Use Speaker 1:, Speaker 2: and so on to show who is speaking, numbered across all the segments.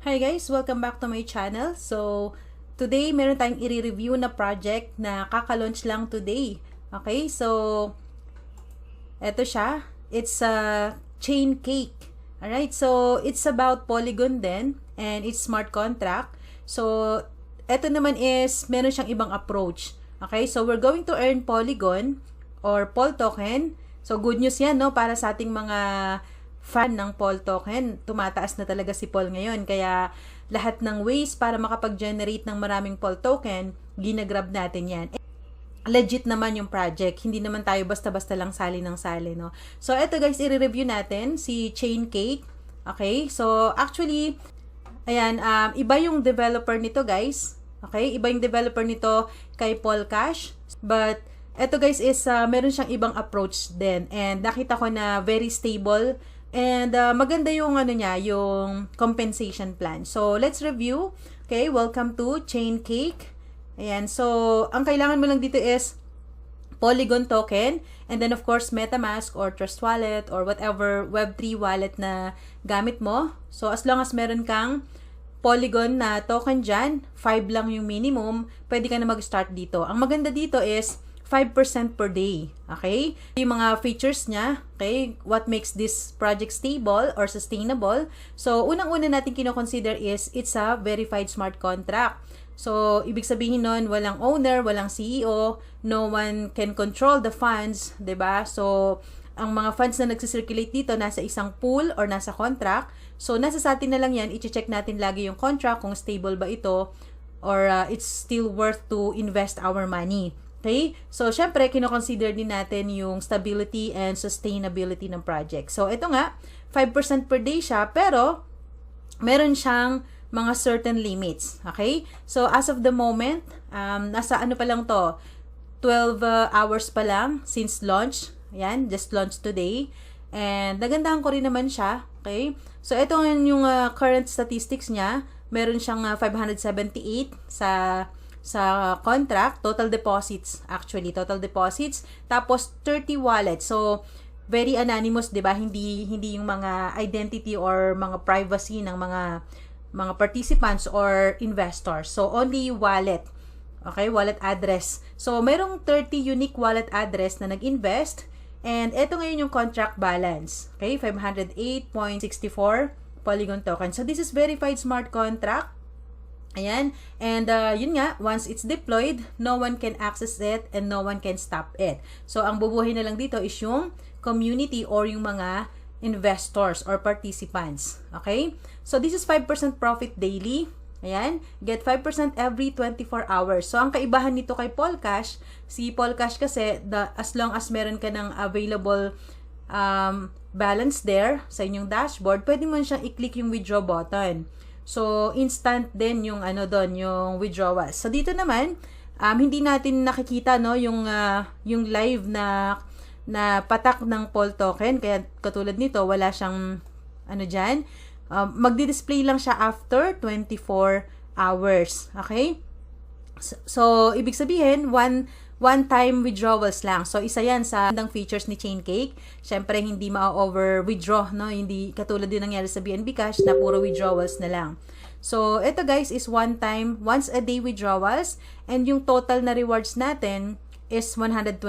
Speaker 1: Hi guys! Welcome back to my channel. So, today meron tayong i-review na project na kaka-launch lang today. Okay? So, eto siya. It's a chain cake. Alright? So, it's about Polygon din and it's smart contract. So, eto naman is meron siyang ibang approach. Okay? So, we're going to earn Polygon or Pol token. So, good news yan, no? Para sa ating mga fan ng Pol token, tumataas na talaga si Pol ngayon. Kaya lahat ng ways para makapag-generate ng maraming Pol token, ginagrab natin yan. Legit naman yung project. Hindi naman tayo basta-basta lang sali ng sali, no? So, eto guys, i-review natin si Chain Cake. Okay? So, actually, ayan, iba yung developer nito, guys. Okay? Iba yung developer nito kay Polcash. But, eto guys is, meron siyang ibang approach din. And nakita ko na very stable. And maganda yung ano niya, yung compensation plan. So, let's review. Okay, welcome to Chain Cake. Ayan, so, ang kailangan mo lang dito is Polygon token, and then of course, MetaMask or Trust Wallet or whatever Web3 wallet na gamit mo. So, as long as meron kang Polygon na token dyan, 5 lang yung minimum, pwede ka na mag-start dito. Ang maganda dito is 5% per day. Okay? Yung mga features niya, okay? What makes this project stable or sustainable? So, unang-una natin kino-consider is it's a verified smart contract. So, ibig sabihin nun, walang owner, walang CEO, no one can control the funds, 'di ba? So, ang mga funds na nagsisirculate dito nasa isang pool or nasa contract. So, nasa sa atin na lang yan, i-check natin lagi yung contract kung stable ba ito or it's still worth to invest our money. Okay? So, syempre, kino-consider din natin yung stability and sustainability ng project. So, ito nga, 5% per day siya, pero meron siyang mga certain limits. Okay? So, as of the moment, nasa ano pa lang to, 12 hours pa lang since launch. Ayan, just launched today. And nagandahan ko rin naman siya. Okay? So, ito yung current statistics niya. Meron siyang 578 sa contract, total deposits, tapos 30 wallets. So, very anonymous, 'di ba? Hindi yung mga identity or mga privacy ng mga participants or investors. So, only wallet. Okay, wallet address. So, merong 30 unique wallet address na nag-invest, and ito ngayon yung contract balance. Okay, 508.64 Polygon token. So, this is verified smart contract. Ayan, and yun nga, once it's deployed, no one can access it and no one can stop it. So, ang bubuhay na lang dito is yung community or yung mga investors or participants. Okay? So, this is 5% profit daily. Ayan, get 5% every 24 hours. So, ang kaibahan nito kay Polcash, si Polcash kasi, as long as meron ka ng available balance there sa inyong dashboard, pwede mo siyang i-click yung withdraw button. So, instant din yung ano doon, yung withdrawal. So, dito naman, hindi natin nakikita no yung live na patak ng Pol token. Kaya katulad nito, wala siyang ano diyan. Magdi-display lang siya after 24 hours. Okay? So, ibig sabihin, one-time withdrawals lang. So, isa yan sa magandang features ni ChainCake. Siyempre, hindi ma-over-withdraw, no? Hindi katulad din nangyari sa BNB Cash na puro withdrawals na lang. So, ito guys is one-time, once-a-day withdrawals, and yung total na rewards natin is 125%.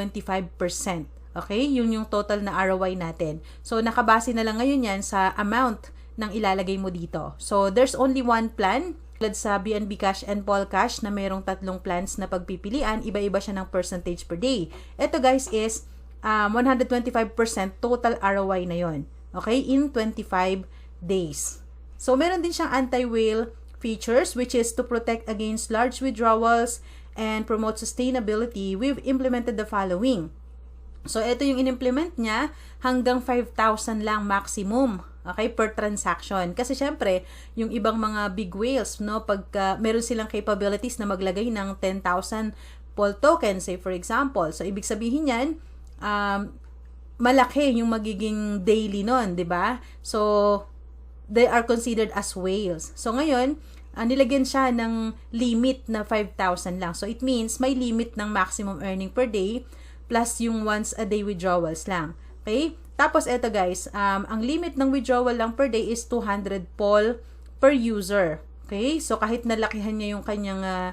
Speaker 1: Okay? Yun yung total na ROI natin. So, nakabase na lang ngayon yan sa amount ng ilalagay mo dito. So, there's only one plan. Sa BNB Cash and Polcash na mayroong 3 plans na pagpipilian, iba-iba siya ng percentage per day. Ito guys is 125% total ROI na yon. Okay? In 25 days. So, meron din siyang anti-whale features which is to protect against large withdrawals and promote sustainability. We've implemented the following. So, ito yung in-implement niya, hanggang 5,000 lang maximum. Okay, per transaction. Kasi syempre, yung ibang mga big whales, no, pag meron silang capabilities na maglagay ng 10,000 Pol tokens, say for example. So, ibig sabihin yan, malaki yung magiging daily nun, di ba? So, they are considered as whales. So, ngayon, nilagyan siya ng limit na 5,000 lang. So, it means may limit ng maximum earning per day plus yung once a day withdrawals lang. Okay? Tapos, eto guys, ang limit ng withdrawal lang per day is 200 Pol per user. Okay? So, kahit nalakihan niya yung kanyang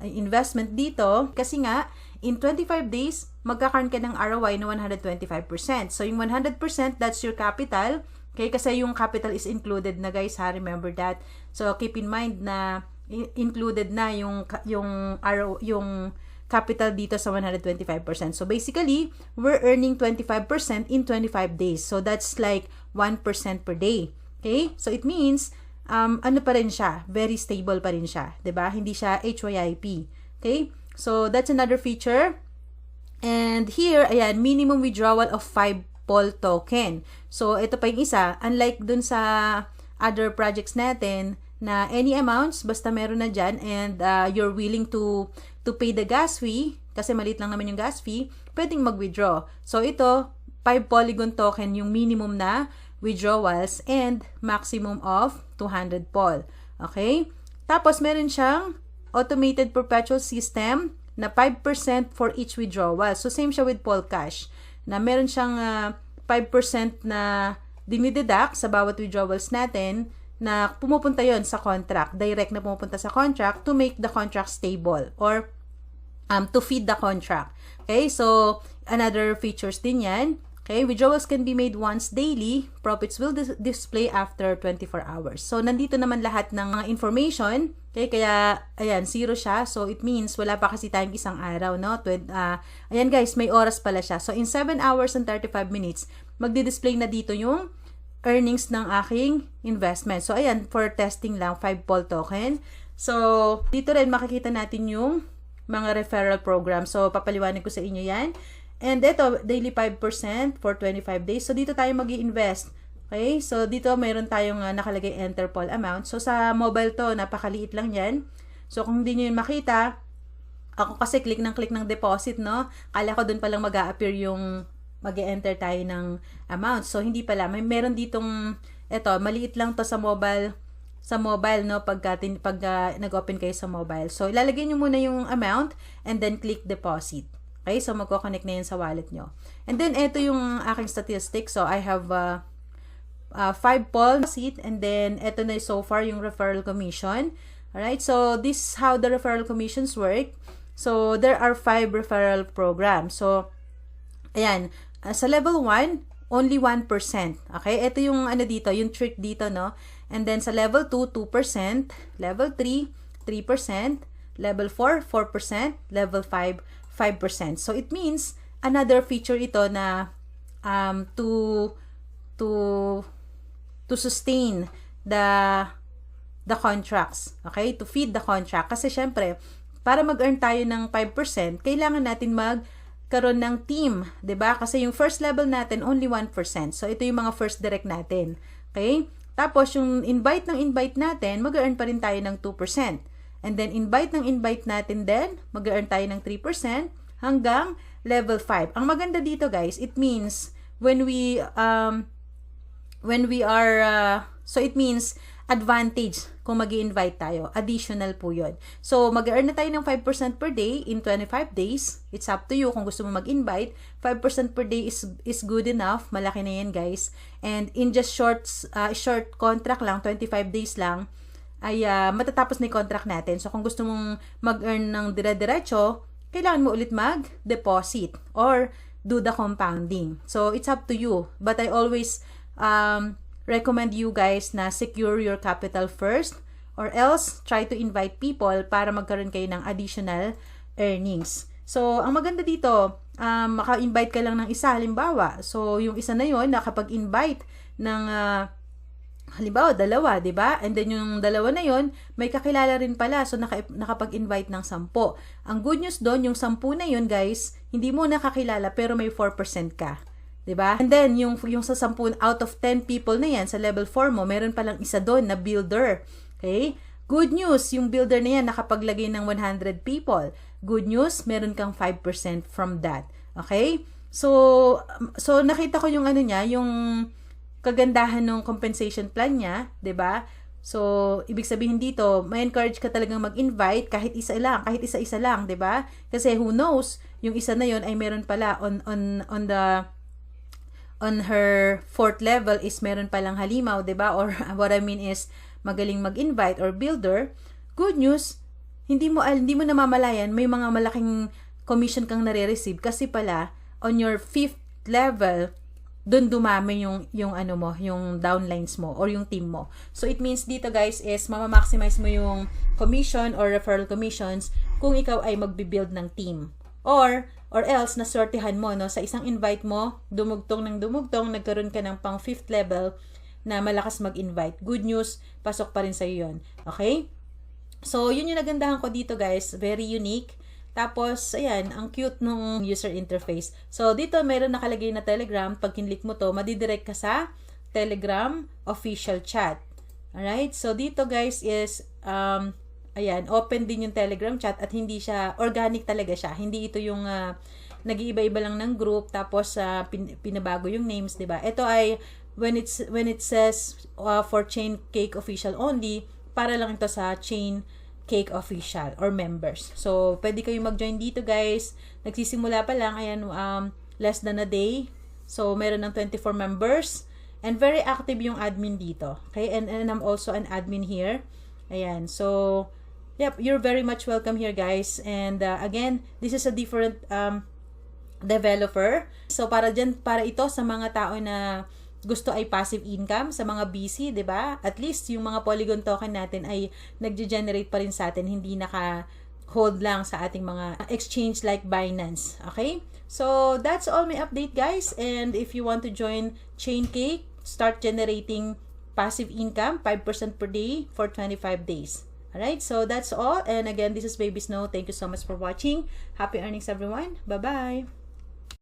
Speaker 1: investment dito, kasi nga, in 25 days, magkakaroon ka ng ROI na 125%. So, yung 100%, that's your capital. Okay? Kasi yung capital is included na, guys, ha? Remember that. So, keep in mind na included na yung capital dito sa 125%. So, basically, we're earning 25% in 25 days. So, that's like 1% per day. Okay? So, it means, ano pa rin siya? Very stable pa rin siya. 'Di ba? Hindi siya HYIP. Okay? So, that's another feature. And here, ayan, minimum withdrawal of 5 POL token. So, ito pa yung isa. Unlike dun sa other projects natin, na any amounts, basta meron na dyan, and you're willing to pay the gas fee, kasi maliit lang naman yung gas fee, pwedeng mag-withdraw. So, ito, 5 Polygon token yung minimum na withdrawals and maximum of 200 POL. Okay? Tapos, meron siyang automated perpetual system na 5% for each withdrawal. So, same siya with POL Cash, na meron siyang 5% na dinideduct sa bawat withdrawals natin, na pumupunta yon sa contract, direct na pumupunta sa contract to make the contract stable or to feed the contract. Okay, so another features din yan. Okay, withdrawals can be made once daily. Profits will display after 24 hours. So, nandito naman lahat ng mga information. Okay, kaya, ayan, 0 siya. So, it means, wala pa kasi tayong isang araw, no? Ayan guys, may oras pala siya. So, in 7 hours and 35 minutes, magdi-display na dito yung earnings ng aking investment. So, ayan, for testing lang, 5 POL token. So, dito rin makikita natin yung mga referral program. So, papaliwanag ko sa inyo yan. And ito, daily 5% for 25 days. So, dito tayo mag-i-invest. Okay? So, dito mayroon tayong nakalagay enter POL amount. So, sa mobile to, napakaliit lang yan. So, kung hindi nyo yun makita, ako kasi click ng deposit, no? Kala ko dun palang mag-a-appear yung mag-enter tayo ng amount. So, hindi pala. Meron ditong, eto, maliit lang to sa mobile, no? Pag nag-open kayo sa mobile. So, ilalagay nyo muna yung amount and then click deposit. Okay? So, magko-connect na yun sa wallet nyo. And then, eto yung aking statistics. So, I have 5 POL deposit and then, eto na so far yung referral commission. Alright? So, this is how the referral commissions work. So, there are 5 referral programs. So, ayan, sa level 1, only 1%. Okay? Ito yung ano dito, yung trick dito, no? And then sa level 2, 2%. Level 3, 3%. Level 4, 4%. Level 5, 5%. So, it means, another feature ito na to sustain the contracts. Okay? To feed the contract. Kasi, syempre, para mag-earn tayo ng 5%, kailangan natin magkaroon ng team, 'di ba? Kasi yung first level natin only 1%. So ito yung mga first direct natin. Okay? Tapos yung invite natin, mag-earn pa rin tayo ng 2%. And then invite natin din, mag-earn tayo ng 3% hanggang level 5. Ang maganda dito, guys, it means when we are so it means advantage kung mag-i-invite tayo. Additional po yun. So, mag-earn na tayo ng 5% per day in 25 days. It's up to you kung gusto mo mag-invite. 5% per day is good enough. Malaki na yan, guys. And in just short contract lang, 25 days lang, ay matatapos na yung contract natin. So, kung gusto mong mag-earn ng dire-diretso, kailangan mo ulit mag-deposit or do the compounding. So, it's up to you. But I always recommend you guys na secure your capital first or else try to invite people para magkaroon kayo ng additional earnings. So, ang maganda dito, maka-invite ka lang ng isa, halimbawa. So, yung isa na yun, nakapag-invite ng halimbawa, 2, di ba? And then yung 2 na yun, may kakilala rin pala. So, nakapag-invite ng 10. Ang good news doon, yung 10 na yun, guys, hindi mo nakakilala pero may 4% ka. 'Di ba? And then yung sa 10 out of 10 people na yan sa level 4 mo, meron palang isa doon na builder. Okay? Good news, yung builder na yan nakapaglagay ng 100 people. Good news, meron kang 5% from that. Okay? So nakita ko yung ano niya, yung kagandahan ng compensation plan niya, 'di ba? So, ibig sabihin dito, may encourage ka talagang mag-invite kahit isa-isa lang, 'di ba? Kasi who knows, yung isa na yon ay meron pala on her 4th level is meron palang halimaw, 'di ba? Or what I mean is magaling mag-invite or builder, good news, hindi mo namamalayan, may mga malaking commission kang nare-receive kasi pala, on your 5th level, doon dumami yung ano mo, yung downlines mo or yung team mo. So it means dito guys is mama-maximize mo yung commission or referral commissions kung ikaw ay magbi-build ng team. Or else naswertehan mo no sa isang invite mo, dumugtong, nagkaroon ka ng pang 5th level na malakas mag-invite. Good news, pasok pa rin sa iyo 'yon. Okay? So yun yung nagandahan ko dito guys, very unique. Tapos, ayan, ang cute nung user interface. So, dito meron nakalagay na Telegram. Pag kinlik mo to, madidirect ka sa Telegram official chat. Alright? So, dito guys is, ayan, open din yung Telegram chat at hindi siya, organic talaga siya. Hindi ito yung nag-iiba-iba lang ng group tapos pinabago yung names, 'di ba? Ito ay, when it says for Chain Cake Official only, para lang ito sa Chain Cake Official or members. So, pwede kayo mag-join dito guys. Nagsisimula pa lang, ayan, less than a day. So, meron ng 24 members. And very active yung admin dito. Okay, and I'm also an admin here. Ayan, so, yep, you're very much welcome here guys. And again, this is a different developer. So, para ito sa mga tao na gusto ay passive income sa mga busy, 'di ba? At least yung mga Polygon token natin ay nagge-generate pa rin sa atin, hindi naka-hold lang sa ating mga exchange like Binance. Okay? So, that's all my update guys. And if you want to join ChainCake, start generating passive income 5% per day for 25 days. Alright? So, that's all. And again, this is Baby Snow. Thank you so much for watching. Happy earnings everyone. Bye-bye.